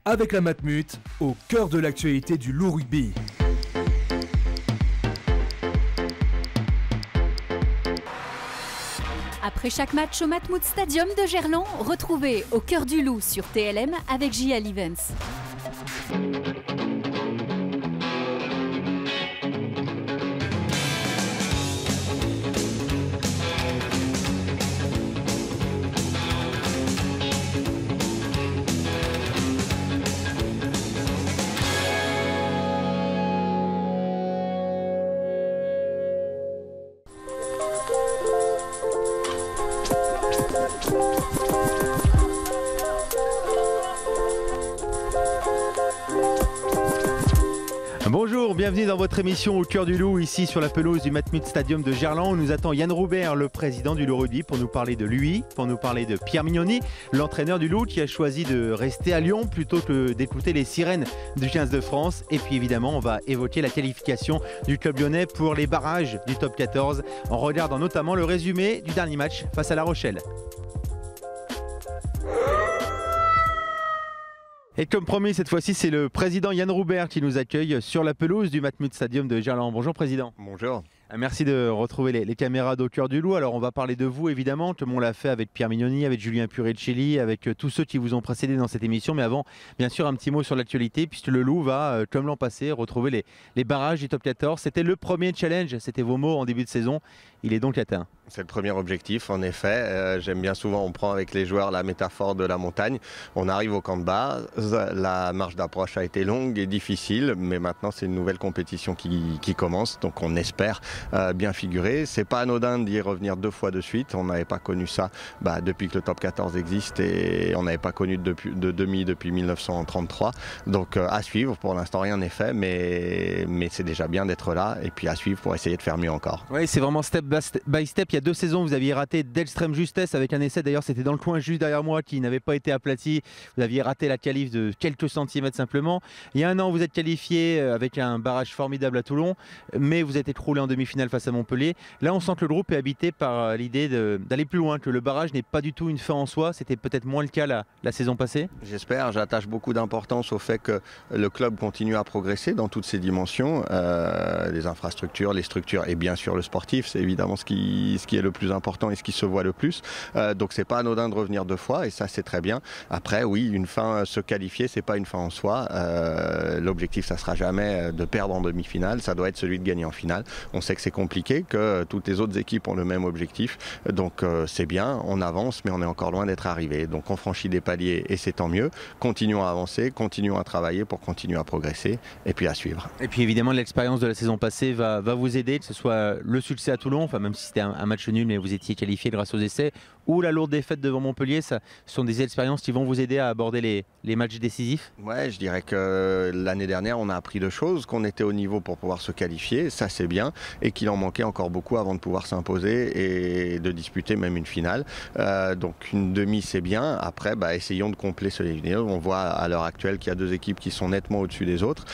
avec la Matmut, au cœur de l'actualité du Loup Rugby. Après chaque match au Matmut Stadium de Gerland, retrouvez Au cœur du Loup sur TLM avec JL Events. Bonjour, bienvenue dans votre émission Au cœur du Loup, ici sur la pelouse du Matmut Stadium de Gerland. Où nous attend Yann Roubert, le président du Loup Rugby, pour nous parler de lui, pour nous parler de Pierre Mignoni, l'entraîneur du Loup qui a choisi de rester à Lyon plutôt que d'écouter les sirènes du 15 de France. Et puis évidemment, on va évoquer la qualification du club lyonnais pour les barrages du top 14 en regardant notamment le résumé du dernier match face à La Rochelle. Et comme promis, cette fois-ci, c'est le président Yann Roubert qui nous accueille sur la pelouse du Matmut Stadium de Gerland. Bonjour président. Bonjour. Merci de retrouver les caméras d'Au cœur du Loup. Alors on va parler de vous évidemment, comme on l'a fait avec Pierre Mignoni, avec Julien Purecelli, avec tous ceux qui vous ont précédé dans cette émission. Mais avant, bien sûr, un petit mot sur l'actualité, puisque le Loup va, comme l'an passé, retrouver les barrages du top 14. C'était le premier challenge, c'était vos mots en début de saison. Il est donc atteint. C'est le premier objectif, en effet. J'aime bien souvent, on prend avec les joueurs la métaphore de la montagne. On arrive au camp de base, la marche d'approche a été longue et difficile, mais maintenant c'est une nouvelle compétition qui commence, donc on espère bien figurer. C'est pas anodin d'y revenir 2 fois de suite. On n'avait pas connu ça depuis que le top 14 existe et on n'avait pas connu de demi depuis 1933. Donc à suivre, pour l'instant rien n'est fait, mais c'est déjà bien d'être là et puis à suivre pour essayer de faire mieux encore. Oui, c'est vraiment step by step. Il y a 2 saisons, vous aviez raté d'extrême justesse avec un essai, d'ailleurs c'était dans le coin juste derrière moi qui n'avait pas été aplati. Vous aviez raté la qualif de quelques centimètres simplement. Il y a 1 an, vous êtes qualifié avec un barrage formidable à Toulon, mais vous êtes écroulé en demi-finale face à Montpellier. Là, on sent que le groupe est habité par l'idée d'aller plus loin, que le barrage n'est pas du tout une fin en soi. C'était peut-être moins le cas la saison passée. J'espère, j'attache beaucoup d'importance au fait que le club continue à progresser dans toutes ses dimensions, les infrastructures, les structures et bien sûr le sportif, c'est évidemment ce qui est le plus important et ce qui se voit le plus. Donc c'est pas anodin de revenir 2 fois et ça c'est très bien. Après oui, une fin, se qualifier, c'est pas une fin en soi. L'objectif ça sera jamais de perdre en demi-finale, ça doit être celui de gagner en finale. On sait que c'est compliqué, que toutes les autres équipes ont le même objectif. Donc c'est bien, on avance mais on est encore loin d'être arrivé. Donc on franchit des paliers et c'est tant mieux. Continuons à avancer, continuons à travailler pour continuer à progresser et puis à suivre. Et puis évidemment l'expérience de la saison passée va vous aider, que ce soit le succès à Toulon, enfin même si c'était un match nul mais vous étiez qualifié grâce aux essais, ou la lourde défaite devant Montpellier. Ce sont des expériences qui vont vous aider à aborder les matchs décisifs. Ouais, je dirais que l'année dernière on a appris 2 choses, qu'on était au niveau pour pouvoir se qualifier, ça c'est bien, et qu'il en manquait encore beaucoup avant de pouvoir s'imposer et de disputer même une finale. Donc une demi c'est bien, après essayons de combler ce niveau. On voit à l'heure actuelle qu'il y a 2 équipes qui sont nettement au-dessus des autres,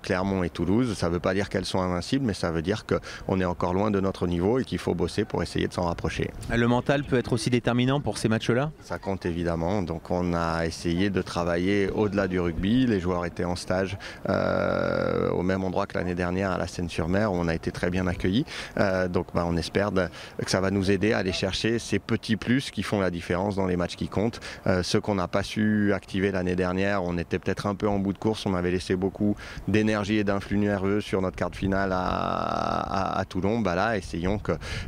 Clermont et Toulouse. Ça ne veut pas dire qu'elles sont invincibles, mais ça veut dire qu'on est encore loin de notre niveau et qu'il faut bosser pour essayer de s'en rapprocher. Le mental peut être aussi déterminant pour ces matchs-là? Ça compte évidemment, donc on a essayé de travailler au-delà du rugby. Les joueurs étaient en stage au même endroit que l'année dernière à la Seine-sur-Mer, où on a été très bien accueillis. Donc on espère que ça va nous aider à aller chercher ces petits plus qui font la différence dans les matchs qui comptent. Ceux qu'on n'a pas su activer l'année dernière, on était peut-être un peu en bout de course, on avait laissé beaucoup d'énergie et d'influx nerveux sur notre quart de finale à Toulon. Là, essayons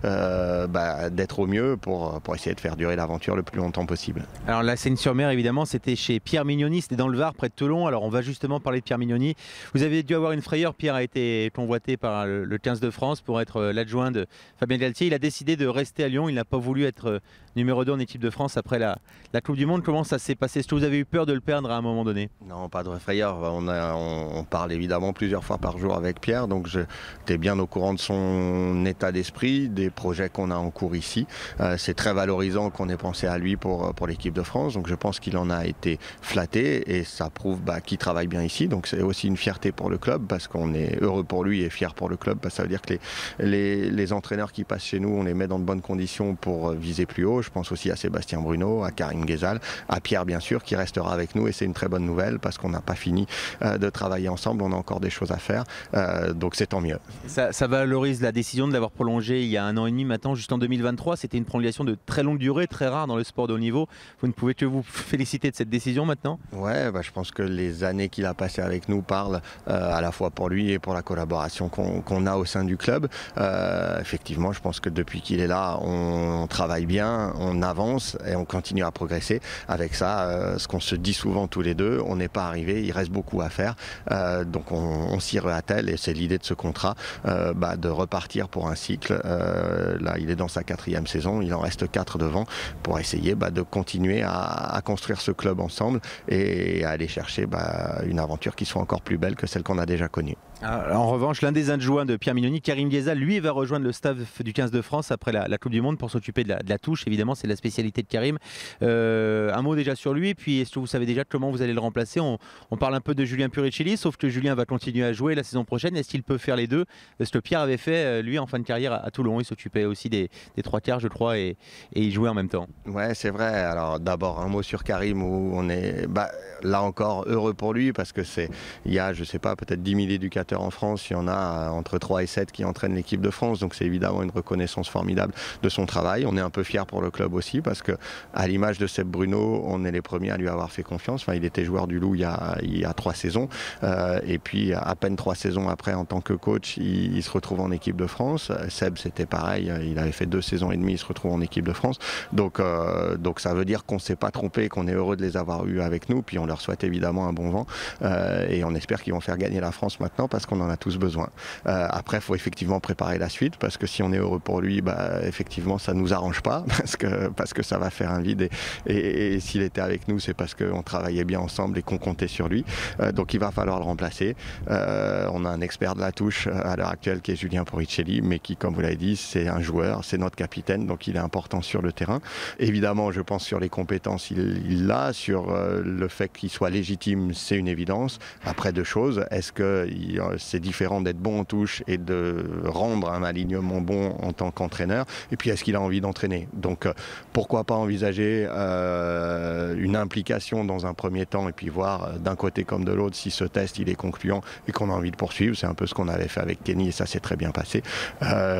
d'être au mieux pour essayer de faire durer l'aventure le plus longtemps possible. Alors la Seine-sur-Mer, évidemment, c'était chez Pierre Mignoni, c'était dans le Var, près de Toulon. Alors on va justement parler de Pierre Mignoni. Vous avez dû avoir une frayeur. Pierre a été convoité par le 15 de France pour être l'adjoint de Fabien Galtier. Il a décidé de rester à Lyon, il n'a pas voulu être numéro 2 en équipe de France après la Coupe du Monde. Comment ça s'est passé? Est-ce que vous avez eu peur de le perdre à un moment donné? Non, pas de frayeur. On parle évidemment plusieurs fois par jour avec Pierre, donc j'étais bien au courant de son état d'esprit, des projets qu'on a en cours ici. C'est très valorisant valorisant qu'on ait pensé à lui pour l'équipe de France. Donc je pense qu'il en a été flatté et ça prouve qu'il travaille bien ici. Donc c'est aussi une fierté pour le club parce qu'on est heureux pour lui et fier pour le club. Ça veut dire que les entraîneurs qui passent chez nous, on les met dans de bonnes conditions pour viser plus haut. Je pense aussi à Sébastien Bruno, à Karim Ghezal, à Pierre bien sûr qui restera avec nous et c'est une très bonne nouvelle parce qu'on n'a pas fini de travailler ensemble. On a encore des choses à faire. Donc c'est tant mieux. Ça valorise la décision de l'avoir prolongé il y a 1 an et demi maintenant jusqu'en 2023. C'était une prolongation de très longue durée, très rare dans le sport de haut niveau. Vous ne pouvez que vous féliciter de cette décision maintenant? Ouais, je pense que les années qu'il a passées avec nous parlent à la fois pour lui et pour la collaboration qu'on a au sein du club. Effectivement, je pense que depuis qu'il est là, on travaille bien, on avance et on continue à progresser. Avec ça, ce qu'on se dit souvent tous les deux, on n'est pas arrivé, il reste beaucoup à faire. Donc on s'y réattelle et c'est l'idée de ce contrat, de repartir pour un cycle. Là, il est dans sa 4e saison, il en reste 4 devant pour essayer de continuer à construire ce club ensemble et à aller chercher une aventure qui soit encore plus belle que celle qu'on a déjà connue. En revanche, l'un des adjoints de Pierre Mignoni, Karim Ghezal, lui va rejoindre le staff du 15 de France après la Coupe du Monde pour s'occuper de la touche. Évidemment, c'est la spécialité de Karim. Un mot déjà sur lui, et puis est-ce que vous savez déjà comment vous allez le remplacer? On parle un peu de Julien Puricelli, sauf que Julien va continuer à jouer la saison prochaine. Est-ce qu'il peut faire les deux? Ce que Pierre avait fait, lui, en fin de carrière à Toulon. Il s'occupait aussi des 3 quarts, je crois, et il jouait en même temps. Ouais, c'est vrai. Alors d'abord, un mot sur Karim, où on est là encore heureux pour lui, parce que il y a, je sais pas, peut-être 10 000 éducateurs en France, il y en a entre 3 et 7 qui entraînent l'équipe de France, donc c'est évidemment une reconnaissance formidable de son travail. On est un peu fiers pour le club aussi, parce que à l'image de Seb Bruno, on est les premiers à lui avoir fait confiance. Enfin, il était joueur du Loup il y a 3 saisons, et puis à peine 3 saisons après, en tant que coach, il se retrouve en équipe de France. Seb, c'était pareil, il avait fait 2 saisons et demie, il se retrouve en équipe de France. Donc ça veut dire qu'on ne s'est pas trompé, qu'on est heureux de les avoir eus avec nous, puis on leur souhaite évidemment un bon vent, et on espère qu'ils vont faire gagner la France maintenant, parce qu'on en a tous besoin. Après, il faut effectivement préparer la suite, parce que si on est heureux pour lui, effectivement, ça ne nous arrange pas, parce que ça va faire un vide, et s'il était avec nous, c'est parce qu'on travaillait bien ensemble et qu'on comptait sur lui. Donc il va falloir le remplacer. On a un expert de la touche à l'heure actuelle qui est Julien Puricelli, mais qui, comme vous l'avez dit, c'est un joueur, c'est notre capitaine, donc il est important sur le terrain. Évidemment, je pense sur les compétences, il l'a. Sur le fait qu'il soit légitime, c'est une évidence. Après, 2 choses, est-ce que c'est différent d'être bon en touche et de rendre un alignement bon en tant qu'entraîneur? Et puis, est-ce qu'il a envie d'entraîner? Donc, pourquoi pas envisager une implication dans un premier temps et puis voir d'un côté comme de l'autre si ce test il est concluant et qu'on a envie de poursuivre. C'est un peu ce qu'on avait fait avec Kenny et ça s'est très bien passé.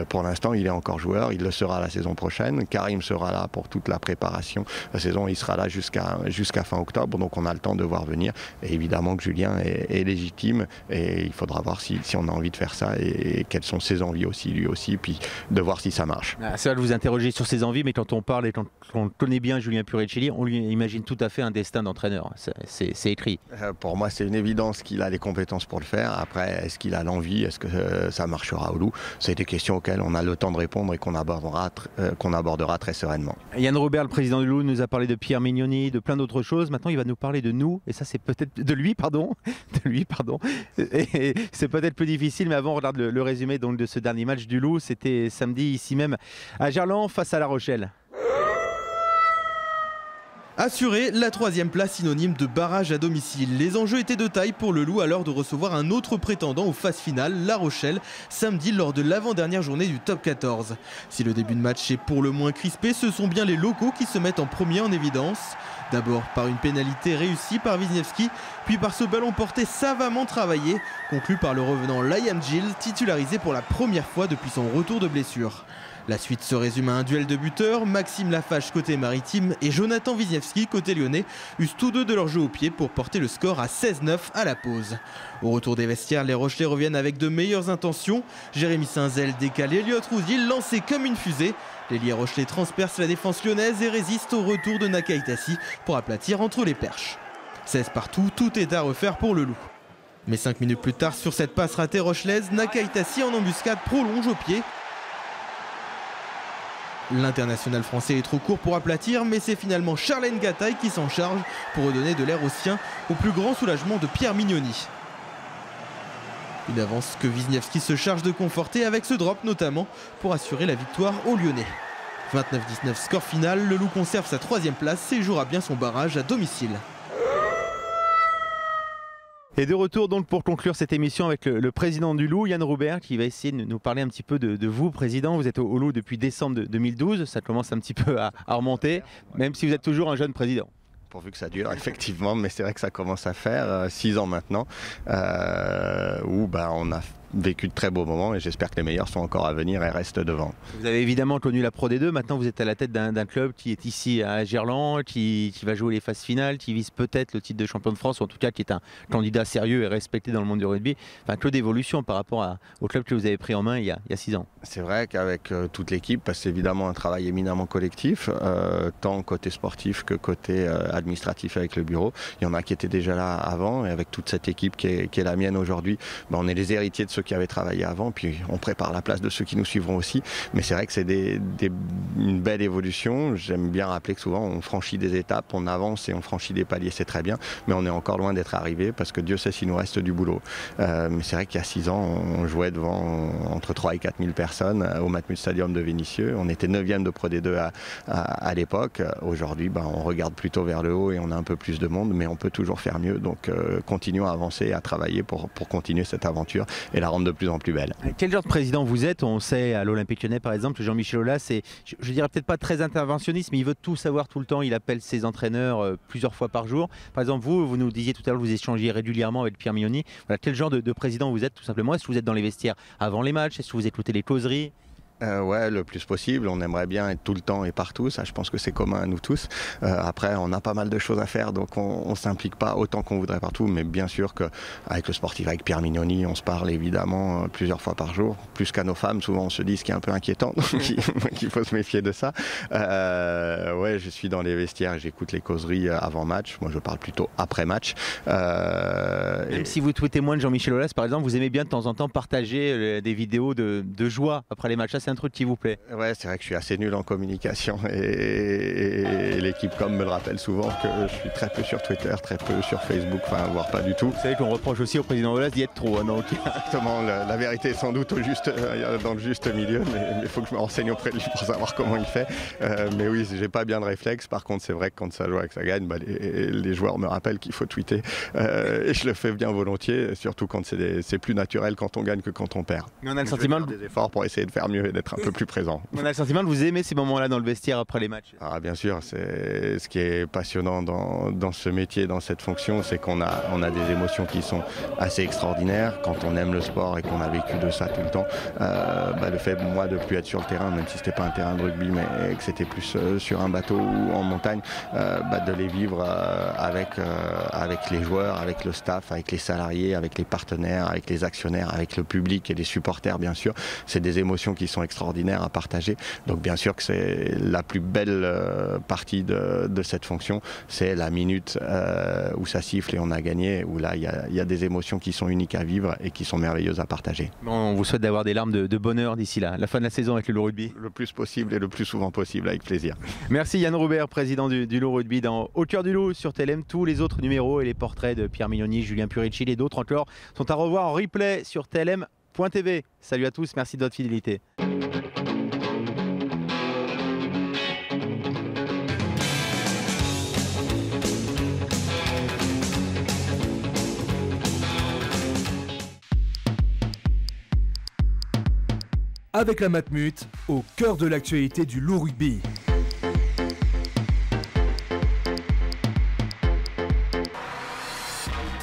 Pour l'instant, il est encore joueur, il le sera la saison prochaine. Karim sera là pour toute la préparation. La saison, il sera là jusqu'à fin octobre, donc on a le temps de voir venir. Et évidemment que Julien est légitime et il faudra voir si on a envie de faire ça et quelles sont ses envies aussi, lui aussi, puis de voir si ça marche. C'est vrai de vous interroger sur ses envies, mais quand on parle et quand on connaît bien Julien Puricelli, on lui imagine tout à fait un destin d'entraîneur. C'est écrit. Pour moi, c'est une évidence qu'il a les compétences pour le faire. Après, est-ce qu'il a l'envie? Est-ce que ça marchera au Loup? C'est des questions auxquelles on a le temps de répondre et qu'on abordera très sereinement. Yann Robert, le président du Loup, nous a parlé de Pierre Mignoni, de plein d'autres choses. Maintenant, il va nous parler de nous, et ça, c'est peut-être de lui, pardon. Et c'est peut-être plus difficile, mais avant, on regarde le résumé donc, de ce dernier match du Loup. C'était samedi, ici même, à Gerland, face à La Rochelle. Assurer la 3e place synonyme de barrage à domicile. Les enjeux étaient de taille pour le Loup à l'heure de recevoir un autre prétendant aux phases finales, La Rochelle, samedi lors de l'avant-dernière journée du top 14. Si le début de match est pour le moins crispé, ce sont bien les locaux qui se mettent en premier en évidence. D'abord par une pénalité réussie par Wisniewski, puis par ce ballon porté savamment travaillé, conclu par le revenant Liam Gill, titularisé pour la première fois depuis son retour de blessure. La suite se résume à un duel de buteurs. Maxime Lafache côté maritime et Jonathan Wisniewski côté lyonnais usent tous deux de leur jeu au pied pour porter le score à 16-9 à la pause. Au retour des vestiaires, les Rochelais reviennent avec de meilleures intentions. Jérémy Saint-Zel décale Elliot Rouzil, lancé comme une fusée. L'ailier Rochelais transperce la défense lyonnaise et résiste au retour de Nakaitasi pour aplatir entre les perches. 16 partout, tout est à refaire pour le Loup. Mais 5 minutes plus tard, sur cette passe ratée rochelaise, Nakaitasi en embuscade prolonge au pied. L'international français est trop court pour aplatir, mais c'est finalement Charlène Gataille qui s'en charge pour redonner de l'air aux siens, au plus grand soulagement de Pierre Mignoni. Une avance que Wisniewski se charge de conforter avec ce drop notamment pour assurer la victoire aux Lyonnais. 29-19 score final, le Loup conserve sa 3e place et jouera bien son barrage à domicile. Et de retour donc pour conclure cette émission avec le président du Loup, Yann Roubert, qui va essayer de nous parler un petit peu de vous, président. Vous êtes au Loup depuis décembre 2012, ça commence un petit peu à remonter, même si vous êtes toujours un jeune président. Pourvu que ça dure, effectivement, mais c'est vrai que ça commence à faire 6 ans maintenant, où on a vécu de très beaux moments et j'espère que les meilleurs sont encore à venir et restent devant. Vous avez évidemment connu la Pro D2, maintenant vous êtes à la tête d'un club qui est ici à Gerland, qui va jouer les phases finales, qui vise peut-être le titre de champion de France, ou en tout cas qui est un candidat sérieux et respecté dans le monde du rugby. Enfin, que d'évolution par rapport au club que vous avez pris en main il y a 6 ans. C'est vrai qu'avec toute l'équipe, parce que c'est évidemment un travail éminemment collectif, tant côté sportif que côté administratif avec le bureau. Il y en a qui étaient déjà là avant et avec toute cette équipe qui est la mienne aujourd'hui, on est les héritiers de ceux qui avaient travaillé avant, puis on prépare la place de ceux qui nous suivront aussi. Mais c'est vrai que c'est une belle évolution. J'aime bien rappeler que souvent on franchit des étapes, on avance et on franchit des paliers, c'est très bien, mais on est encore loin d'être arrivé parce que Dieu sait s'il nous reste du boulot. Mais c'est vrai qu'il y a 6 ans, on jouait devant entre 3 et 4 000 personnes au Matmut Stadium de Vénissieux. On était 9e de Pro D2 à l'époque. Aujourd'hui, on regarde plutôt vers le haut et on a un peu plus de monde, mais on peut toujours faire mieux. Donc continuons à avancer et à travailler pour continuer cette aventure et la rendre de plus en plus belle. Quel genre de président vous êtes? On sait à l'Olympique Lyonnais par exemple, Jean-Michel Aulas, c'est, je dirais peut-être pas très interventionniste, mais il veut tout savoir tout le temps, il appelle ses entraîneurs plusieurs fois par jour. Par exemple, vous nous disiez tout à l'heure, vous échangiez régulièrement avec Pierre Mignoni. Voilà, quel genre de président vous êtes tout simplement? Est-ce que vous êtes dans les vestiaires avant les matchs? Est-ce que vous écoutez les causeries? Ouais, le plus possible. On aimerait bien être tout le temps et partout. Ça, je pense que c'est commun à nous tous. Après, on a pas mal de choses à faire, donc on s'implique pas autant qu'on voudrait partout. Mais bien sûr qu'avec le sportif, avec Pierre Mignoni, on se parle évidemment plusieurs fois par jour. Plus qu'à nos femmes, souvent on se dit ce qui est un peu inquiétant, donc il faut se méfier de ça. Ouais, je suis dans les vestiaires et j'écoute les causeries avant match. Moi, je parle plutôt après match. Même si vous tweetez moins de Jean-Michel Aulas, par exemple, vous aimez bien de temps en temps partager des vidéos de joie après les matchs. C'est un truc qui vous plaît? Ouais, c'est vrai que je suis assez nul en communication et l'équipe me le rappelle souvent que je suis très peu sur Twitter, très peu sur Facebook, voire pas du tout. Vous savez qu'on reproche aussi au président Aulas d'y être trop. Donc. Exactement, la vérité est sans doute dans le juste milieu, mais il faut que je me renseigne auprès de lui pour savoir comment il fait. Mais oui, j'ai pas bien de réflexe. Par contre, c'est vrai que quand ça joue et que ça gagne, les joueurs me rappellent qu'il faut tweeter. Et je le fais bien volontiers, surtout quand c'est plus naturel quand on gagne que quand on perd. Mais on a le sentiment des efforts pour essayer de faire mieux et d'être un peu plus présent. On a le sentiment de vous aimer ces moments-là dans le vestiaire après les matchs. Ah, bien sûr, c'est ce qui est passionnant dans ce métier, dans cette fonction, c'est qu'on a des émotions qui sont assez extraordinaires quand on aime le sport et qu'on a vécu de ça tout le temps. Le fait, moi, de plus être sur le terrain, même si c'était pas un terrain de rugby, mais que c'était plus sur un bateau ou en montagne, de les vivre avec les joueurs, avec le staff, avec les salariés, avec les partenaires, avec les actionnaires, avec le public et les supporters, bien sûr. C'est des émotions qui sont extraordinaires à partager. Donc bien sûr que c'est la plus belle partie de cette fonction, c'est la minute où ça siffle et on a gagné, où là il y a des émotions qui sont uniques à vivre et qui sont merveilleuses à partager. Bon, on vous souhaite d'avoir des larmes de bonheur d'ici là, la fin de la saison avec le Loup Rugby. Le plus possible et le plus souvent possible, avec plaisir. Merci Yann Roubert, président du Loup Rugby dans Au cœur du Loup sur TLM. Tous les autres numéros et les portraits de Pierre Mignoni, Julien Puricci et d'autres encore sont à revoir en replay sur TLM.tv. Salut à tous, merci de votre fidélité. Avec la Matmut, au cœur de l'actualité du Loup Rugby.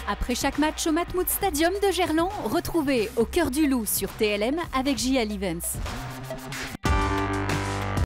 Après chaque match au Matmut Stadium de Gerland, retrouvez Au cœur du Loup sur TLM avec JL Events.